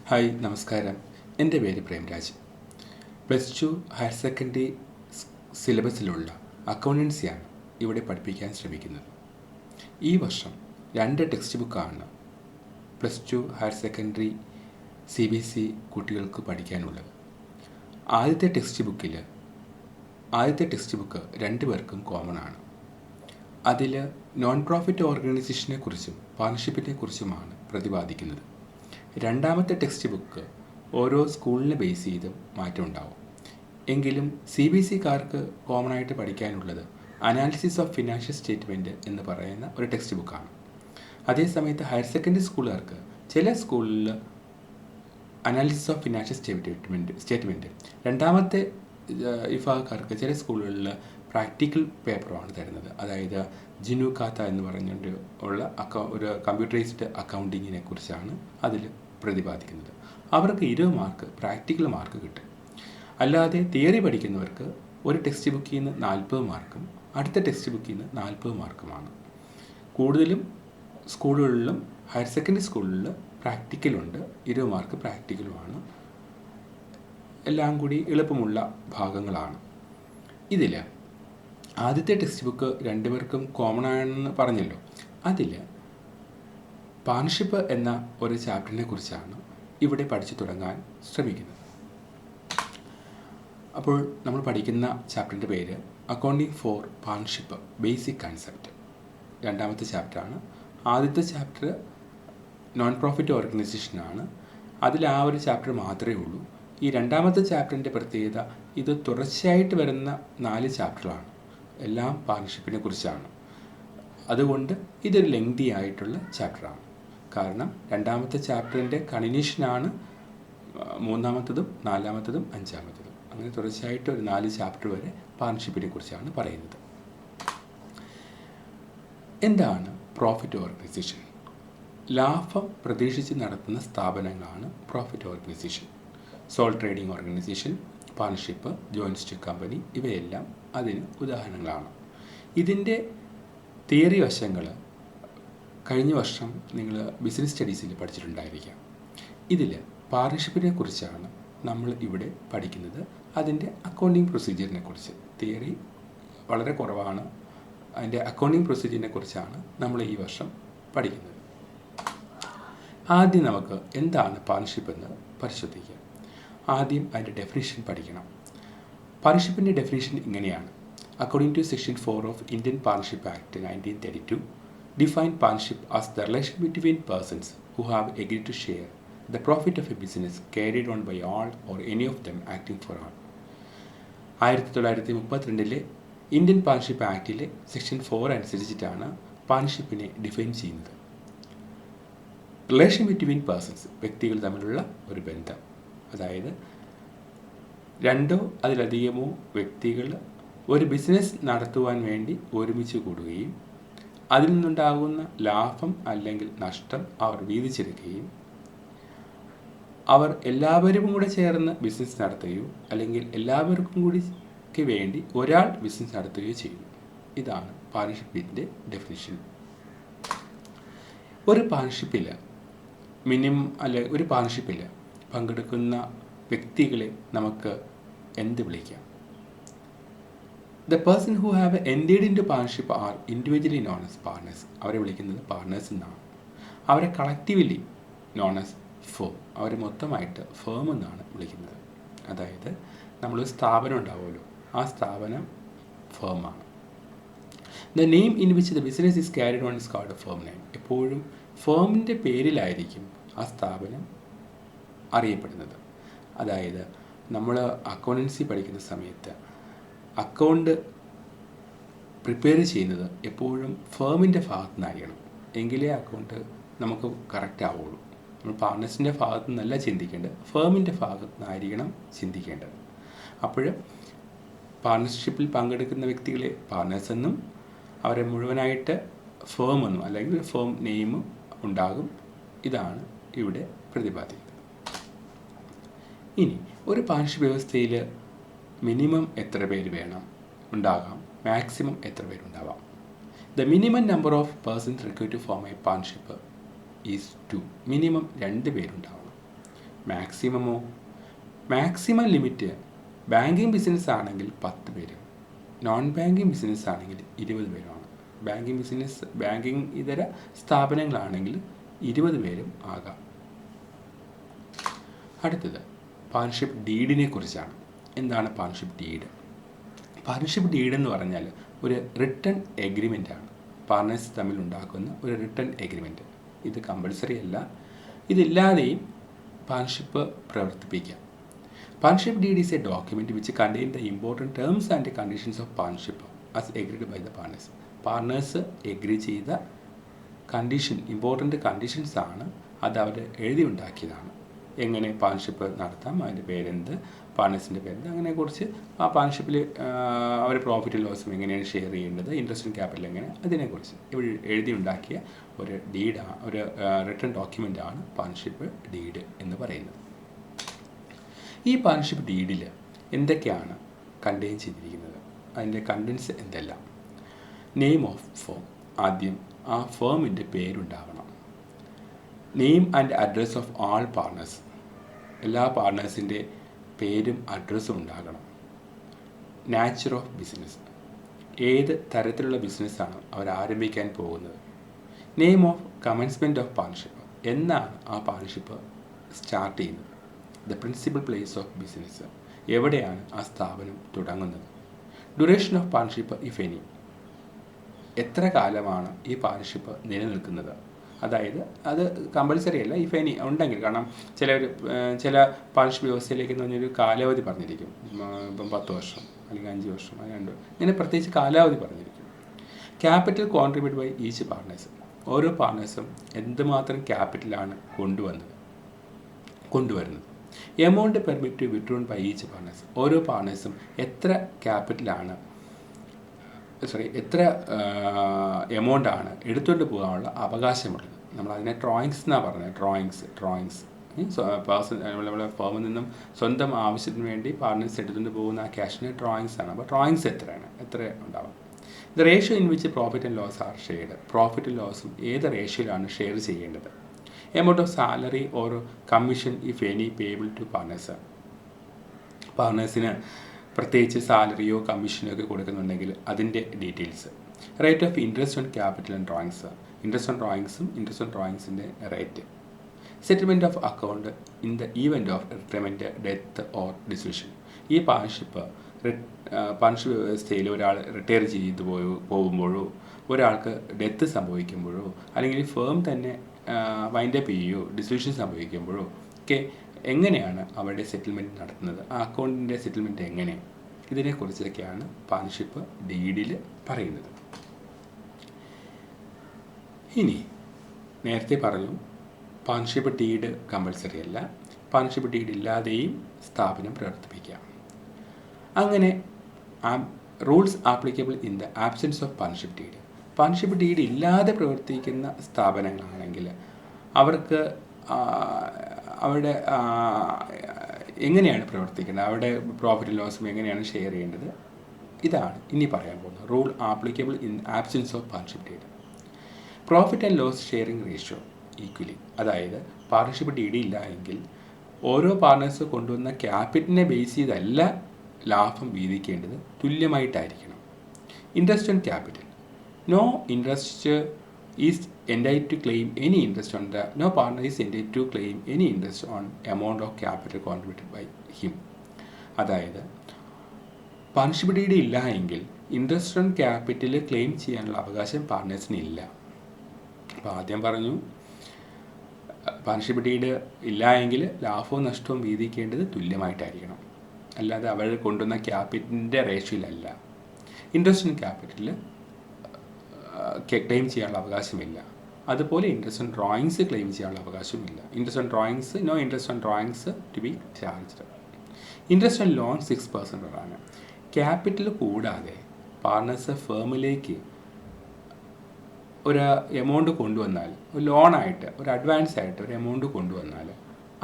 Hi നമസ്കാരം. എൻ്റെ പേര് Premraj. Plus two higher secondary സിലബസിലുള്ള അക്കൗണ്ടൻസിയാണ് ഇവിടെ പഠിപ്പിക്കാൻ ശ്രമിക്കുന്നത്. ഈ വർഷം 2 ടെക്സ്റ്റ് ബുക്കാണ് plus two higher secondary CBSE കുട്ടികൾക്ക് പഠിക്കാനുള്ളത്. ആദ്യത്തെ ടെക്സ്റ്റ് ബുക്ക് 2 പേർക്കും കോമൺ ആണ്. അതിൽ നോൺ പ്രോഫിറ്റ് ഓർഗനൈസേഷനെ കുറിച്ചും പാർട്ണർഷിപ്പിനെ കുറിച്ചുമാണ് പ്രതിപാദിക്കുന്നത്. രണ്ടാമത്തെ ടെക്സ്റ്റ് ബുക്ക് ഓരോ സ്കൂളിനെ ബേസ് ചെയ്തും മാറ്റമുണ്ടാവും. എങ്കിലും CBSEക്കാർക്ക് കോമൺ ആയിട്ട് പഠിക്കാനുള്ളത് അനാലിസിസ് ഓഫ് ഫിനാൻഷ്യൽ സ്റ്റേറ്റ്മെൻറ്റ് എന്ന് പറയുന്ന ഒരു ടെക്സ്റ്റ് ബുക്കാണ്. അതേസമയത്ത് ഹയർ സെക്കൻഡറി സ്കൂളുകാർക്ക് ചില സ്കൂളിൽ അനാലിസിസ് ഓഫ് ഫിനാൻഷ്യൽ സ്റ്റേറ്റ്മെൻറ്റ് രണ്ടാമത്തെ വിഭാഗക്കാർക്ക് ചില സ്കൂളുകളിൽ പ്രാക്ടിക്കൽ പേപ്പറുമാണ് തരുന്നത്. അതായത് ജിനു കാത്ത എന്ന് പറഞ്ഞുകൊണ്ട് ഉള്ള ഒരു കമ്പ്യൂട്ടറൈസ്ഡ് അക്കൗണ്ടിങ്ങിനെ കുറിച്ചാണ് അതിൽ പ്രതിപാദിക്കുന്നത്. അവർക്ക് 20 മാർക്ക് പ്രാക്ടിക്കൽ മാർക്ക് കിട്ടും. അല്ലാതെ തിയറി പഠിക്കുന്നവർക്ക് ഒരു ടെക്സ്റ്റ് ബുക്കിൽ നിന്ന് 40 മാർക്കും അടുത്ത ടെക്സ്റ്റ് ബുക്കിൽ നിന്ന് 40 മാർക്കുമാണ്. കൂടുതലും സ്കൂളുകളിലും ഹയർ സെക്കൻഡറി സ്കൂളിൽ പ്രാക്ടിക്കലുണ്ട്, 20 മാർക്ക് പ്രാക്ടിക്കലുമാണ്. എല്ലാം കൂടി എളുപ്പമുള്ള ഭാഗങ്ങളാണ്. ഇതിൽ ആദ്യത്തെ ടെക്സ്റ്റ് ബുക്ക് 2 പേർക്കും കോമൺ ആണെന്ന് പറഞ്ഞല്ലോ. അതിൽ പാർട്ണർഷിപ്പ് എന്ന ഒരു ചാപ്റ്ററിനെ കുറിച്ചാണ് ഇവിടെ പഠിച്ചു തുടങ്ങാൻ ശ്രമിക്കുന്നത്. അപ്പോൾ നമ്മൾ പഠിക്കുന്ന ചാപ്റ്ററിൻ്റെ പേര് accounting for partnership basic concept. രണ്ടാമത്തെ ചാപ്റ്ററാണ്. ആദ്യത്തെ ചാപ്റ്റർ നോൺ പ്രോഫിറ്റ് ഓർഗനൈസേഷനാണ്. അതിൽ ആ ഒരു ചാപ്റ്റർ മാത്രമേ ഉള്ളൂ. ഈ രണ്ടാമത്തെ ചാപ്റ്ററിൻ്റെ പ്രത്യേകത, ഇത് തുടർച്ചയായിട്ട് വരുന്ന 4 ചാപ്റ്ററാണ്. എല്ലാം പാർട്ണർഷിപ്പിനെ കുറിച്ചാണ്. അതുകൊണ്ട് ഇതൊരു ലെങ്തി ആയിട്ടുള്ള ചാപ്റ്ററാണ്. കാരണം രണ്ടാമത്തെ ചാപ്റ്ററിൻ്റെ കണ്ടിന്യൂഷനാണ് മൂന്നാമത്തതും 4-മത്തതും 5-മത്തതും. അങ്ങനെ തുടർച്ചയായിട്ട് ഒരു 4 ചാപ്റ്റർ വരെ പാർട്ണർഷിപ്പിനെ കുറിച്ചാണ് പറയുന്നത്. എന്താണ് പ്രോഫിറ്റ് ഓർഗനൈസേഷൻ? ലാഭം പ്രതീക്ഷിച്ച് നടത്തുന്ന സ്ഥാപനങ്ങളാണ് profit organisation. Soul trading organisation, partnership, joint stock company ഇവയെല്ലാം അതിന് ഉദാഹരണങ്ങളാണ്. ഇതിൻ്റെ തിയറി വശങ്ങൾ കഴിഞ്ഞ വർഷം നിങ്ങൾ ബിസിനസ് സ്റ്റഡീസിൽ പഠിച്ചിട്ടുണ്ടായിരിക്കാം. ഇതിൽ പാർട്ണർഷിപ്പിനെ കുറിച്ചാണ് നമ്മൾ ഇവിടെ പഠിക്കുന്നത്. അതിൻ്റെ അക്കൗണ്ടിങ് പ്രൊസീജിയറിനെ കുറിച്ച്. തിയറി വളരെ കുറവാണ്. അതിൻ്റെ അക്കൗണ്ടിങ് പ്രൊസീജിയറിനെ കുറിച്ചാണ് നമ്മൾ ഈ വർഷം പഠിക്കുന്നത്. ആദ്യം നമുക്ക് എന്താണ് പാർട്ണർഷിപ്പ് എന്ന് പരിശോധിക്കാം. ആദ്യം അതിൻ്റെ ഡെഫിനിഷൻ പഠിക്കണം. പാർട്ണർഷിപ്പിൻ്റെ ഡെഫിനിഷൻ ഇങ്ങനെയാണ്. According to section 4 of Indian partnership act 1932, define partnership as the relation between persons who have agreed to share the profit of a business carried on by all or any of them acting for all. 1932 Indian partnership ആക്ടിലെ section 4 അനുസരിച്ചിട്ടാണ് പാർട്ണർഷിപ്പിനെ define ചെയ്യുന്നത്. Relation between persons, വ്യക്തികൾ തമ്മിലുള്ള ഒരു ബന്ധം. അതായത് 2 അതിലധികമോ വ്യക്തികൾ ഒരു ബിസിനസ് നടത്തുവാൻ വേണ്ടി ഒരുമിച്ച് കൂടുകയും അതിൽ നിന്നുണ്ടാകുന്ന ലാഭം അല്ലെങ്കിൽ നഷ്ടം അവർ വീതിച്ചെടുക്കുകയും അവർ എല്ലാവരും കൂടെ ചേർന്ന് ബിസിനസ് നടത്തുകയോ അല്ലെങ്കിൽ എല്ലാവർക്കും കൂടി വേണ്ടി ഒരാൾ ബിസിനസ് നടത്തുകയോ ചെയ്യും. ഇതാണ് പാർട്ണർഷിപ്പിൻ്റെ ഡെഫിനിഷൻ. ഒരു പാർട്ണർഷിപ്പിൽ പങ്കെടുക്കുന്ന വ്യക്തികളെ നമുക്ക് എന്ത് വിളിക്കാം? The person who have entered into partnership are individually known as partners. അവരെ വിളിക്കുന്നത് പാർട്ട്നേഴ്സ് എന്നാണ്. അവരെ കളക്റ്റീവ്ലി നോൺ ആസ് ഫേം, അവരെ മൊത്തമായിട്ട് ഫേം എന്നാണ് വിളിക്കുന്നത്. അതായത് നമ്മളൊരു സ്ഥാപനം ഉണ്ടാവുമല്ലോ, ആ സ്ഥാപനം ഫേമാണ്. The name in which the business is carried on is called a firm name. എപ്പോഴും ഫേമിൻ്റെ പേരിലായിരിക്കും ആ സ്ഥാപനം അറിയപ്പെടുന്നത്. അതായത് നമ്മൾ അക്കൗണ്ടൻസി പഠിക്കുന്ന സമയത്ത് അക്കൗണ്ട് പ്രിപ്പയർ ചെയ്യുന്നത് എപ്പോഴും ഫേമിൻ്റെ ഭാഗത്തു നിന്നായിരിക്കണം. എങ്കിലേ അക്കൗണ്ട് നമുക്ക് കറക്റ്റ് ആവുള്ളൂ. നമ്മൾ പാർട്ട്നേഴ്സിൻ്റെ ഭാഗത്തു നിന്നല്ല ചിന്തിക്കേണ്ടത്, ഫേമിൻ്റെ ഭാഗത്തു നിന്നായിരിക്കണം ചിന്തിക്കേണ്ടത്. അപ്പോൾ പാർട്ണർഷിപ്പിൽ പങ്കെടുക്കുന്ന വ്യക്തികളെ പാർട്ട്നേഴ്സ് എന്നും അവരെ മുഴുവനായിട്ട് ഫേം എന്നും അല്ലെങ്കിൽ ഫേം നെയിമും ഉണ്ടാകും. ഇതാണ് ഇവിടെ പ്രതിപാദിക്കുന്നത്. ഇനി ഒരു പാർട്ണർഷിപ്പ് വ്യവസ്ഥയിൽ മിനിമം എത്ര പേര് ഉണ്ടാകാം, മാക്സിമം എത്ര പേരുണ്ടാവാം? The minimum number of persons required to form a partnership is 2. Minimum 2 പേരുണ്ടാവണം. മാക്സിമമോ? മാക്സിമം ലിമിറ്റ് ബാങ്കിങ് ബിസിനസ് ആണെങ്കിൽ 10 പേരും, നോൺ ബാങ്കിങ് ബിസിനസ് ആണെങ്കിൽ 20 പേരുമാണ്. ബാങ്കിങ് ഇതര സ്ഥാപനങ്ങളാണെങ്കിൽ 20 പേരും ആകാം. അടുത്തത് പാർട്ണർഷിപ്പ് ഡീഡിനെ കുറിച്ചാണ്. എന്താണ് പാർട്ണർഷിപ്പ് ഡീഡ്? പാർട്ണർഷിപ്പ് ഡീഡ് എന്ന് പറഞ്ഞാൽ ഒരു റിട്ടൺ എഗ്രിമെൻ്റാണ്. പാർട്ണേഴ്സ് തമ്മിൽ ഉണ്ടാക്കുന്ന ഒരു റിട്ടൺ എഗ്രിമെൻറ്റ്. ഇത് കമ്പൽസറി അല്ല. ഇതില്ലാതെയും പാർട്ണർഷിപ്പ് പ്രവർത്തിപ്പിക്കാം. Partnership deed is a document which contain the important terms and conditions of partnership as agreed by the partners. Partners agree ചെയ്ത ഇമ്പോർട്ടൻറ്റ് കണ്ടീഷൻസ് ആണ്. അത് അവർ എഴുതി ഉണ്ടാക്കിയതാണ്. എങ്ങനെ പാർട്ണർഷിപ്പ് നടത്താം, അതിൻ്റെ പേരെന്ത്, പാർട്ണേഴ്സിൻ്റെ പേരെന്ത്, അങ്ങനെക്കുറിച്ച് ആ പാർട്ണർഷിപ്പിൽ അവർ പ്രോഫിറ്റും ലോസും എങ്ങനെയാണ് ഷെയർ ചെയ്യേണ്ടത്, ഇൻട്രസ്റ്റ് ക്യാപിറ്റൽ എങ്ങനെ, അതിനെക്കുറിച്ച് ഇവർ എഴുതി ഉണ്ടാക്കിയ ഒരു ഒരു റിട്ടൺ ഡോക്യുമെൻ്റാണ് പാർട്ണർഷിപ്പ് ഡീഡ് എന്ന് പറയുന്നത്. ഈ പാർട്ണർഷിപ്പ് ഡീഡിൽ എന്തൊക്കെയാണ് കണ്ടെയ്ൻ ചെയ്തിരിക്കുന്നത്, അതിൻ്റെ കണ്ടൻസ് എന്തെല്ലാം? Name of firm. ആദ്യം ആ ഫേമിൻ്റെ പേരുണ്ടാവണം. Name and address of all partners. എല്ലാ പാർട്ണേഴ്സിൻ്റെ പേരും അഡ്രസ്സും ഉണ്ടാകണം. Nature of business. ഏത് തരത്തിലുള്ള ബിസിനസ്സാണ് അവർ ആരംഭിക്കാൻ പോകുന്നത്. Name of commencement of partnership. എന്നാണ് ആ പാർട്ണർഷിപ്പ് സ്റ്റാർട്ട് ചെയ്യുന്നത്. The principal place of business. എവിടെയാണ് ആ സ്ഥാപനം തുടങ്ങുന്നത്. Duration of partnership if any. എത്ര കാലമാണ് ഈ പാർട്ണർഷിപ്പ് നിലനിൽക്കുന്നത്. അതായത് അത് കമ്പൽസറി അല്ല, ഇഫ് എനി ഉണ്ടെങ്കിൽ. കാരണം ചില പാർട്ണർഷിപ്പ് വ്യവസ്ഥയിലേക്ക് എന്ന് പറഞ്ഞൊരു കാലാവധി പറഞ്ഞിരിക്കും. ഇപ്പം 10 വർഷം അല്ലെങ്കിൽ 5 വർഷം, 2 ഇങ്ങനെ പ്രത്യേകിച്ച് കാലാവധി പറഞ്ഞിരിക്കും. Capital contribute by each partners. ഓരോ പാർട്ണേഴ്സും എന്തുമാത്രം ക്യാപിറ്റലാണ് കൊണ്ടുവരുന്നത്. Amount permit to withdrawn by each partners. ഓരോ പാർട്ണേഴ്സും എത്ര എമൗണ്ടാണ് എടുത്തുകൊണ്ട് പോകാനുള്ള അവകാശമുള്ളത്. നമ്മളതിനെ ഡ്രോയിങ്സ് എന്നാണ് പറഞ്ഞത്. ഡ്രോയിങ്സ് നമ്മളെ ഫേമിൽ നിന്നും സ്വന്തം ആവശ്യത്തിന് വേണ്ടി പാർട്ണേഴ്സ് എടുത്തുകൊണ്ട് പോകുന്ന ആ ക്യാഷിന് ഡ്രോയിങ്സ് ആണ്. അപ്പോൾ ഡ്രോയിങ്സ് എത്ര ഉണ്ടാവും. The ratio in which profit and loss are shared. പ്രോഫിറ്റും ലോസും ഏത് റേഷ്യോയിലാണ് ഷെയർ ചെയ്യേണ്ടത്. Amount of salary or commission if any payable to partners. പാർട്ണേഴ്സിന് പ്രത്യേകിച്ച് സാലറിയോ കമ്മീഷനോ ഒക്കെ കൊടുക്കുന്നുണ്ടെങ്കിൽ അതിൻ്റെ details. Rate of interest on capital and drawings. Interest on ഡ്രോയിങ്സിൻ്റെ rate. Settlement of account in the event of retirement, death or dissolution. ഈ partnership വ്യവസ്ഥയിൽ ഒരാൾ റിട്ടയർ ചെയ്ത് പോകുമ്പോഴോ ഒരാൾക്ക് ഡെത്ത് സംഭവിക്കുമ്പോഴോ അല്ലെങ്കിൽ ഫേം തന്നെ വൈൻഡപ്പ് ചെയ്യുകയോ ഡിസൊല്യൂഷൻ സംഭവിക്കുമ്പോഴോ ഒക്കെ എങ്ങനെയാണ് അവരുടെ സെറ്റിൽമെൻറ്റ് നടത്തുന്നത്, ആ അക്കൗണ്ടിൻ്റെ സെറ്റിൽമെൻറ്റ് എങ്ങനെയാണ്, ഇതിനെക്കുറിച്ചൊക്കെയാണ് പാർട്ണർഷിപ്പ് ഡീഡിൽ പറയുന്നത്. ഇനി നേരത്തെ പറഞ്ഞു പാർട്ണർഷിപ്പ് ഡീഡ് കമ്പൽസറി അല്ല. പാർട്ണർഷിപ്പ് ഡീഡ് ഇല്ലാതെയും സ്ഥാപനം പ്രവർത്തിപ്പിക്കാം. അങ്ങനെ rules applicable in the absence of partnership deed. Partnership deed ഇല്ലാതെ പ്രവർത്തിക്കുന്ന സ്ഥാപനങ്ങളാണെങ്കിൽ അവർക്ക് അവരുടെ എങ്ങനെയാണ് പ്രവർത്തിക്കേണ്ടത്, അവരുടെ പ്രോഫിറ്റ് ലോസും എങ്ങനെയാണ് ഷെയർ ചെയ്യേണ്ടത്, ഇതാണ് ഇനി പറയാൻ പോകുന്നത്. Rule applicable in absence of partnership deed. Profit and loss sharing ratio equally. അതായത് പാർട്ണർഷിപ്പ് ഡീഡ് ഇല്ല എങ്കിൽ ഓരോ പാർട്ണേഴ്സ് കൊണ്ടുവന്ന ക്യാപിറ്റലിനെ ബേസ് ചെയ്തല്ല ലാഭം വീതിക്കേണ്ടത്, തുല്യമായിട്ടായിരിക്കണം. Interest on capital. No interest is entitled to claim any interest on the. No partner is entitled to claim any interest on amount of capital contributed by him. അതായത് പാർട്ണർഷിപ്പ് ഡീഡ് ഇല്ല എങ്കിൽ interest on capital claim ചെയ്യാനുള്ള അവകാശം പാർട്ണേഴ്സിന് ഇല്ല. അപ്പോൾ ആദ്യം പറഞ്ഞു partnership deed ഇല്ല എങ്കിൽ ലാഭവും നഷ്ടവും വീതിക്കേണ്ടത് തുല്യമായിട്ടായിരിക്കണം, അല്ലാതെ അവർ കൊണ്ടുവന്ന ക്യാപിറ്റലിൻ്റെ റേഷ്യോയിലല്ല. ഇൻട്രസ്റ്റ് ഓൺ ക്യാപിറ്റൽ ക്ലെയിം ചെയ്യാനുള്ള അവകാശമില്ല. അതുപോലെ ഇൻട്രസ്റ്റ് ഓൺ ഡ്രോയിങ്സ് ക്ലെയിം ചെയ്യാനുള്ള അവകാശമില്ല. Interest on drawings, no interest on drawings to be charged. Interest on loan 6% ആണ്. ക്യാപിറ്റൽ കൂടാതെ പാർട്ണേഴ്സ് ഫേമിലേക്ക് ഒരു എമൗണ്ട് കൊണ്ടുവന്നാൽ, ഒരു ലോണായിട്ട്, ഒരു അഡ്വാൻസ് ആയിട്ട് ഒരു എമൗണ്ട് കൊണ്ടുവന്നാൽ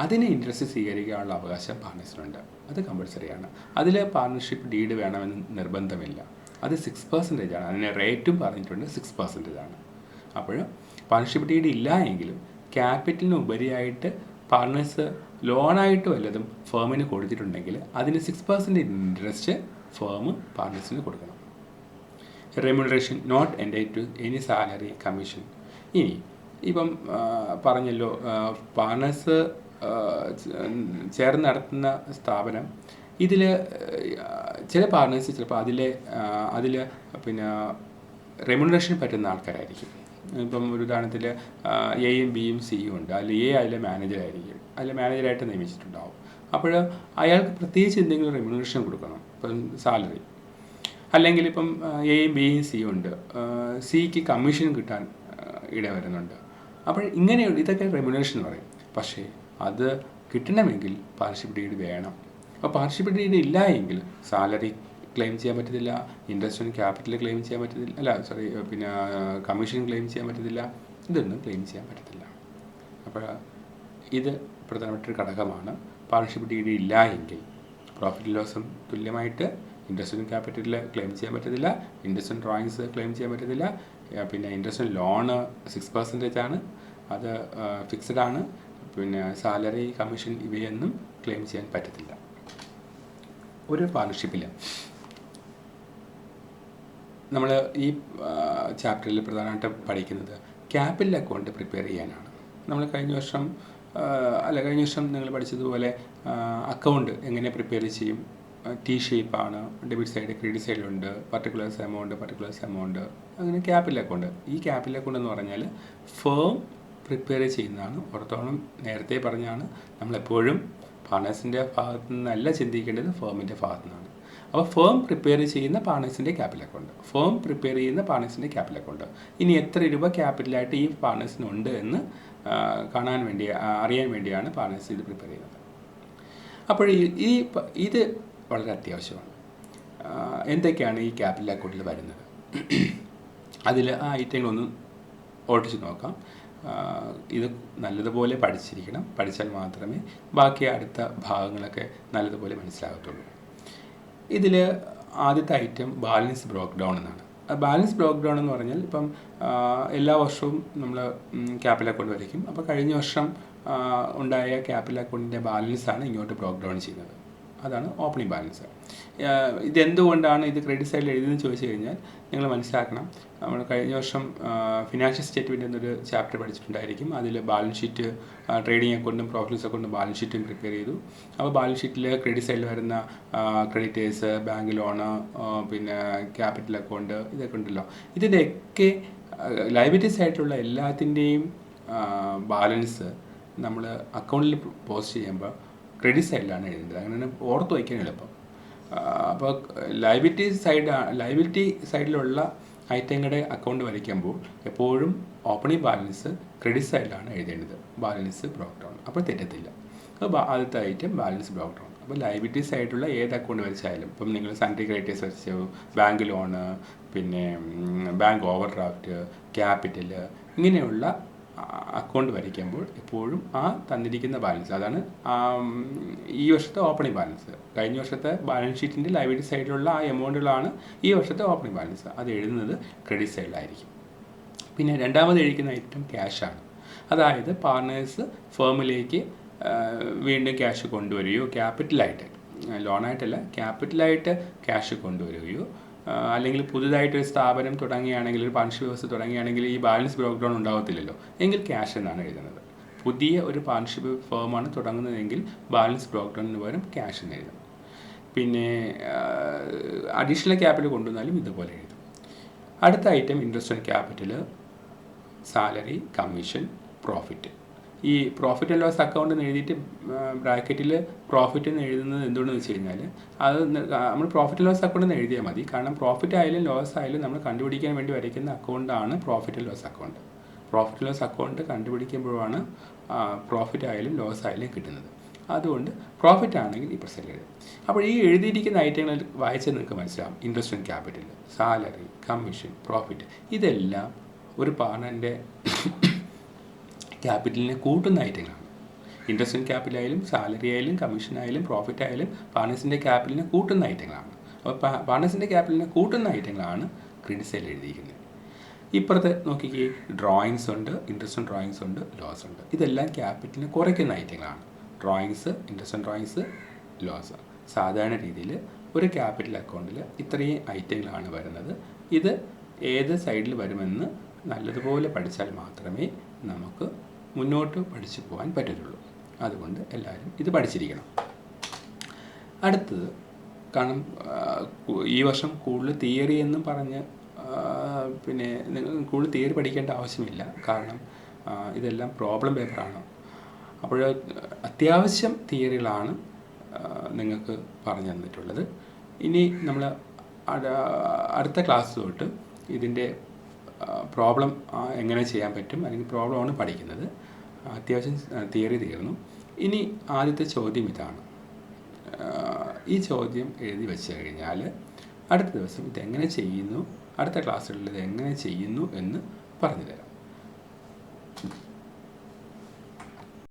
അതിന് ഇൻട്രസ്റ്റ് സ്വീകരിക്കാനുള്ള അവകാശം പാർട്ണേഴ്സിനുണ്ട്. അത് കമ്പൽസറിയാണ്. അതിൽ പാർട്ണർഷിപ്പ് ഡീഡ് വേണമെന്ന് നിർബന്ധമില്ല. അത് 6% ആണ്. അതിന് റേറ്റും പറഞ്ഞിട്ടുണ്ട് 6% ആണ്. അപ്പോൾ പാർട്ണർഷിപ്പ് ഡീഡ് ഇല്ല എങ്കിലും ക്യാപിറ്റലിന് ഉപരിയായിട്ട് പാർട്ട്നേഴ്സ് ലോണായിട്ട് വല്ലതും ഫേമിന് കൊടുത്തിട്ടുണ്ടെങ്കിൽ അതിന് 6% ഇൻട്രസ്റ്റ് ഫേം പാർട്ട്നേഴ്സിന് കൊടുക്കണം. Remuneration not entitled to any salary commission. ഇനി ഇപ്പം പറഞ്ഞല്ലോ, പാർട്ട്നേഴ്സ് ചേർന്ന് നടത്തുന്ന സ്ഥാപനം, ഇതിൽ ചില പാർട്ട്നേഴ്സ് ചിലപ്പോൾ അതിൽ പിന്നെ റെമ്യൂണറേഷൻ പറ്റുന്ന ആൾക്കാരായിരിക്കും. ഇപ്പം ഒരു ഉദാഹരണത്തിൽ എയും ബിയും സിയും ഉണ്ട്. അതിലെ മാനേജറായിരിക്കും, മാനേജറായിട്ട് നിയമിച്ചിട്ടുണ്ടാവും. അപ്പോൾ അയാൾക്ക് പ്രത്യേകിച്ച് എന്തെങ്കിലും റെമ്യൂണറേഷൻ കൊടുക്കണം. ഇപ്പം സാലറി, അല്ലെങ്കിൽ ഇപ്പം എയും ബിയും സിയും ഉണ്ട്, സിക്ക് കമ്മീഷൻ കിട്ടാൻ ഇട വരുന്നുണ്ട്. അപ്പോൾ ഇങ്ങനെയുള്ള ഇതൊക്കെ റെമ്യൂണറേഷൻ എന്ന് പറയും. പക്ഷേ അത് കിട്ടണമെങ്കിൽ പാർട്ണർഷിപ്പ് ഡീഡ് വേണം. അപ്പോൾ പാർട്ണർഷിപ്പ് ഡീഡ് ഇല്ല എങ്കിൽ സാലറി ക്ലെയിം ചെയ്യാൻ പറ്റത്തില്ല, ഇൻട്രസ്റ്റ് ഓൺ ക്യാപിറ്റൽ ക്ലെയിം ചെയ്യാൻ പറ്റത്തില്ല, പിന്നെ കമ്മീഷൻ ക്ലെയിം ചെയ്യാൻ പറ്റത്തില്ല, ഇതൊന്നും ക്ലെയിം ചെയ്യാൻ പറ്റത്തില്ല. അപ്പോൾ ഇത് പ്രധാനപ്പെട്ടൊരു ഘടകമാണ്. പാർട്ണർഷിപ്പ് ഡീഡ് ഇല്ല എങ്കിൽ പ്രോഫിറ്റ് ലോസും തുല്യമായിട്ട് ഇൻട്രസ്റ്റ് ഓൺ ക്യാപിറ്റൽ ക്ലെയിം ചെയ്യാൻ പറ്റത്തില്ല, ഇൻട്രസ്റ്റ് ഓൺ ഡ്രോയിങ്സ് ക്ലെയിം ചെയ്യാൻ പറ്റത്തില്ല, പിന്നെ ഇൻട്രസ്റ്റ് ഓൺ ലോണ് 6% ആണ്, അത് ഫിക്സഡ് ആണ്. പിന്നെ സാലറി കമ്മീഷൻ ഇവയൊന്നും ക്ലെയിം ചെയ്യാൻ പറ്റത്തില്ല. ഒരു പാർട്ണർഷിപ്പിൽ നമ്മൾ ഈ ചാപ്റ്ററിൽ പ്രധാനമായിട്ട് പഠിക്കുന്നത് ക്യാപിറ്റൽ അക്കൗണ്ട് പ്രിപ്പയർ ചെയ്യാനാണ്. നമ്മൾ കഴിഞ്ഞ വർഷം നിങ്ങൾ പഠിച്ചതുപോലെ അക്കൗണ്ട് എങ്ങനെ പ്രിപ്പയർ ചെയ്യും. ടി ഷേപ്പാണ്, ഡെബിറ്റ് സൈഡ് ക്രെഡിറ്റ് സൈഡിലുണ്ട്, പർട്ടിക്കുലേഴ്സ് എമൗണ്ട്, അങ്ങനെ ക്യാപിറ്റൽ അക്കൗണ്ട്. ഈ ക്യാപിറ്റൽ അക്കൗണ്ട് എന്ന് പറഞ്ഞാൽ ഫേം പ്രിപ്പയർ ചെയ്യുന്നതാണ്. ഓർത്തോളം നേരത്തെ പറഞ്ഞാണ്, നമ്മളെപ്പോഴും പാർട്ണേഴ്സിൻ്റെ ഭാഗത്തു നിന്നല്ല ചിന്തിക്കേണ്ടത്, ഫേമിൻ്റെ ഭാഗത്തു നിന്നാണ്. അപ്പോൾ ഫേം പ്രിപ്പയർ ചെയ്യുന്ന പാർട്ണേഴ്സിൻ്റെ ക്യാപിറ്റൽ അക്കൗണ്ട്, ഇനി എത്ര രൂപ ക്യാപിറ്റലായിട്ട് ഈ പാർട്ണേഴ്സിനുണ്ട് എന്ന് അറിയാൻ വേണ്ടിയാണ് പാർട്ണേഴ്സ് ഇത് പ്രിപ്പയർ ചെയ്യുന്നത്. അപ്പോൾ ഇത് വളരെ അത്യാവശ്യമാണ്. എന്തൊക്കെയാണ് ഈ ക്യാപിറ്റൽ അക്കൗണ്ടിൽ വരുന്നത്, അതിൽ ആ ഐറ്റങ്ങളൊന്നും ഓടിച്ച് നോക്കാം. ഇത് നല്ലതുപോലെ പഠിച്ചിരിക്കണം. പഠിച്ചാൽ മാത്രമേ ബാക്കി അടുത്ത ഭാഗങ്ങളൊക്കെ നല്ലതുപോലെ മനസ്സിലാകത്തുള്ളൂ. ഇതിൽ ആദ്യത്തെ ഐറ്റം ബാലൻസ് ബ്രോക്ക് ഡൗൺ എന്നാണ്. ബാലൻസ് ബ്രോക്ക് ഡൗൺ എന്ന് പറഞ്ഞാൽ ഇപ്പം എല്ലാ വർഷവും നമ്മൾ ക്യാപിറ്റൽ അക്കൗണ്ട് വരയ്ക്കും. അപ്പോൾ കഴിഞ്ഞ വർഷം ഉണ്ടായ ക്യാപിറ്റൽ അക്കൗണ്ടിൻ്റെ ബാലൻസാണ് ഇങ്ങോട്ട് ബ്രോക്ക് ഡൗൺ ചെയ്യുന്നത്. അതാണ് ഓപ്പണിംഗ് ബാലൻസ്. ഇതെന്തുകൊണ്ടാണ് ഇത് ക്രെഡിറ്റ് സൈഡിൽ എഴുതുന്നത് ചോദിച്ചു കഴിഞ്ഞാൽ നിങ്ങൾ മനസ്സിലാക്കണം, നമ്മൾ കഴിഞ്ഞ വർഷം ഫിനാൻഷ്യൽ സ്റ്റേറ്റ്മെൻറ്റ് എന്നൊരു ചാപ്റ്റർ പഠിച്ചിട്ടുണ്ടായിരിക്കും. അതിൽ ബാലൻസ് ഷീറ്റ്, ട്രേഡിംഗ് അക്കൗണ്ടും പ്രോഫിറ്റ് ലോസ് അക്കൗണ്ടും ബാലൻസ് ഷീറ്റും പ്രിപ്പയർ ചെയ്തു. അപ്പോൾ ബാലൻസ് ഷീറ്റിൽ ക്രെഡിറ്റ് സൈഡിൽ വരുന്ന ക്രെഡിറ്റേഴ്സ്, ബാങ്ക് ലോണ്, പിന്നെ ക്യാപിറ്റൽ അക്കൗണ്ട്, ഇതൊക്കെ ഉണ്ടല്ലോ. ഇതിൻ്റെയൊക്കെ ലയബിലിറ്റി സൈഡിലുള്ള എല്ലാത്തിൻ്റെയും ബാലൻസ് നമ്മൾ അക്കൗണ്ടിൽ പോസ്റ്റ് ചെയ്യുമ്പോൾ ക്രെഡിറ്റ് സൈഡിലാണ് എഴുതേണ്ടത്. അങ്ങനെ ഓർത്ത് വയ്ക്കാൻ എളുപ്പം. അപ്പോൾ ലയബിലിറ്റി സൈഡിലുള്ള ഐറ്റങ്ങളുടെ അക്കൗണ്ട് വരയ്ക്കുമ്പോൾ എപ്പോഴും ഓപ്പണിംഗ് ബാലൻസ് ക്രെഡിറ്റ് സൈഡിലാണ് എഴുതേണ്ടത്, ബാലൻസ് ബ്രോക്ക് ഡൗൺ. അപ്പോൾ തെറ്റത്തില്ല. അപ്പോൾ ആദ്യത്തെ ഐറ്റം ബാലൻസ് ബ്രോക്ക് ഡൗൺ. അപ്പോൾ ലയബിലിറ്റി സൈഡിലുള്ള ഏത് അക്കൗണ്ട് വരച്ചാലും, ഇപ്പം നിങ്ങൾ സൺഡ്രി ക്രെഡിറ്റേഴ്സ് വരച്ചു, ബാങ്ക് ലോണ്, പിന്നെ ബാങ്ക് ഓവർ ഡ്രാഫ്റ്റ്, ക്യാപിറ്റൽ, ഇങ്ങനെയുള്ള അക്കൗണ്ട് വരയ്ക്കുമ്പോൾ എപ്പോഴും ആ തന്നിരിക്കുന്ന ബാലൻസ്, അതാണ് ഈ വർഷത്തെ ഓപ്പണിംഗ് ബാലൻസ്. കഴിഞ്ഞ വർഷത്തെ ബാലൻസ് ഷീറ്റിൻ്റെ ലയബിലിറ്റി സൈഡിലുള്ള ആ എമൗണ്ടുകളാണ് ഈ വർഷത്തെ ഓപ്പണിംഗ് ബാലൻസ്. അത് എഴുതുന്നത് ക്രെഡിറ്റ് സൈഡിലായിരിക്കും. പിന്നെ രണ്ടാമത് എഴുതിക്കുന്ന ഐറ്റം ക്യാഷാണ്. അതായത് പാർട്ണേഴ്സ് ഫേമിലേക്ക് വീണ്ടും ക്യാഷ് കൊണ്ടുവരികയോ, ക്യാപിറ്റലായിട്ട്, ലോണായിട്ടല്ല, ക്യാപിറ്റലായിട്ട് ക്യാഷ് കൊണ്ടുവരികയോ, അല്ലെങ്കിൽ പുതുതായിട്ടൊരു സ്ഥാപനം തുടങ്ങുകയാണെങ്കിൽ, ഒരു പാർട്ണർഷിപ്പ് വ്യവസ്ഥ തുടങ്ങുകയാണെങ്കിൽ ഈ ബാലൻസ് ബ്രോക്ക് ഡൗൺ ഉണ്ടാകത്തില്ലല്ലോ, എങ്കിൽ ക്യാഷ് എന്നാണ് എഴുതുന്നത്. പുതിയ ഒരു പാർട്ണർഷിപ്പ് ഫേമാണ് തുടങ്ങുന്നതെങ്കിൽ ബാലൻസ് ബ്രോക്ക് ഡൗണിന് പകരം ക്യാഷ് എന്ന് എഴുതും. പിന്നെ അഡീഷണൽ ക്യാപിറ്റൽ കൊണ്ടുവന്നാലും ഇതുപോലെ എഴുതും. അടുത്ത item interest on capital, salary, commission, profit. ഈ പ്രോഫിറ്റ് ആൻഡ് ലോസ് അക്കൗണ്ട് എന്ന് എഴുതിയിട്ട് ബ്രാക്കറ്റിൽ പ്രോഫിറ്റ് എന്ന് എഴുതുന്നത് എന്തുകൊണ്ടെന്ന് വെച്ച് കഴിഞ്ഞാൽ, അത് നമ്മൾ പ്രോഫിറ്റ് ആൻഡ് ലോസ് അക്കൗണ്ട് എന്ന് എഴുതിയാൽ മതി. കാരണം പ്രോഫിറ്റ് ആയാലും ലോസ് ആയാലും നമ്മൾ കണ്ടുപിടിക്കാൻ വേണ്ടി വരയ്ക്കുന്ന അക്കൗണ്ടാണ് profit and loss account. Profit and loss account കണ്ടുപിടിക്കുമ്പോഴാണ് പ്രോഫിറ്റ് ആയാലും ലോസ് ആയാലും കിട്ടുന്നത്. അതുകൊണ്ട് പ്രോഫിറ്റ് ആണെങ്കിൽ ഈ പ്രസൻറ്റ് എഴുതും. അപ്പോൾ ഈ എഴുതിയിരിക്കുന്ന ഐറ്റങ്ങൾ വായിച്ചാൽ നിങ്ങൾക്ക് മനസ്സിലാവും. Interest on capital, salary, commission, profit, ഇതെല്ലാം ഒരു പാർട്ണറിൻ്റെ ക്യാപിറ്റലിനെ കൂട്ടുന്ന ഐറ്റങ്ങളാണ്. ഇൻട്രസ്റ്റ് ഓൺ ക്യാപിറ്റൽ ആയാലും, സാലറി ആയാലും, കമ്മീഷൻ ആയാലും, പ്രോഫിറ്റ് ആയാലും പാർട്ണേഴ്സിൻ്റെ ക്യാപിറ്റലിനെ കൂട്ടുന്ന ഐറ്റങ്ങളാണ്. അപ്പോൾ പാർട്ണേഴ്സിൻ്റെ ക്യാപിറ്റലിനെ കൂട്ടുന്ന ഐറ്റങ്ങളാണ് ക്രെഡിറ്റ് സൈഡിൽ എഴുതിയിരിക്കുന്നത്. ഇപ്പുറത്തെ നോക്കിക്കേ, ഡ്രോയിങ്സ് ഉണ്ട്, ഇൻട്രസ്റ്റ് ഡ്രോയിങ്സ് ഉണ്ട്, ലോസ് ഉണ്ട്. ഇതെല്ലാം ക്യാപിറ്റലിനെ കുറയ്ക്കുന്ന ഐറ്റങ്ങളാണ്. Drawings, interest drawings, loss. സാധാരണ രീതിയിൽ ഒരു ക്യാപിറ്റൽ അക്കൗണ്ടിൽ ഇത്രയും ഐറ്റങ്ങളാണ് വരുന്നത്. ഇത് ഏത് സൈഡിൽ വരുമെന്ന് നല്ലതുപോലെ പഠിച്ചാൽ മാത്രമേ നമുക്ക് മുന്നോട്ട് പഠിച്ചു പോകാൻ പറ്റത്തുള്ളൂ. അതുകൊണ്ട് എല്ലാവരും ഇത് പഠിച്ചിരിക്കണം. അടുത്തത്, കാരണം ഈ വർഷം കൂടുതൽ തിയറി എന്നും പറഞ്ഞ് പിന്നെ കൂടുതൽ തിയറി പഠിക്കേണ്ട ആവശ്യമില്ല. കാരണം ഇതെല്ലാം പ്രോബ്ലം പേപ്പറാണ്. അപ്പോൾ അത്യാവശ്യം തിയറികളാണ് നിങ്ങൾക്ക് പറഞ്ഞു തന്നിട്ടുള്ളത്. ഇനി നമ്മൾ അടുത്ത ക്ലാസ് തൊട്ട് ഇതിൻ്റെ പ്രോബ്ലം എങ്ങനെ ചെയ്യാൻ പറ്റും, അല്ലെങ്കിൽ പ്രോബ്ലമാണ് പഠിക്കുന്നത്. അത്യാവശ്യം തിയറി തീർന്നു. ഇനി ആദ്യത്തെ ചോദ്യം ഇതാണ്. ഈ ചോദ്യം എഴുതി വെച്ച് കഴിഞ്ഞാൽ അടുത്ത ദിവസം ഇതെങ്ങനെ ചെയ്യുന്നു, അടുത്ത ക്ലാസ്സുകളിൽ ഇതെങ്ങനെ ചെയ്യുന്നു എന്ന് പറഞ്ഞു തരാം.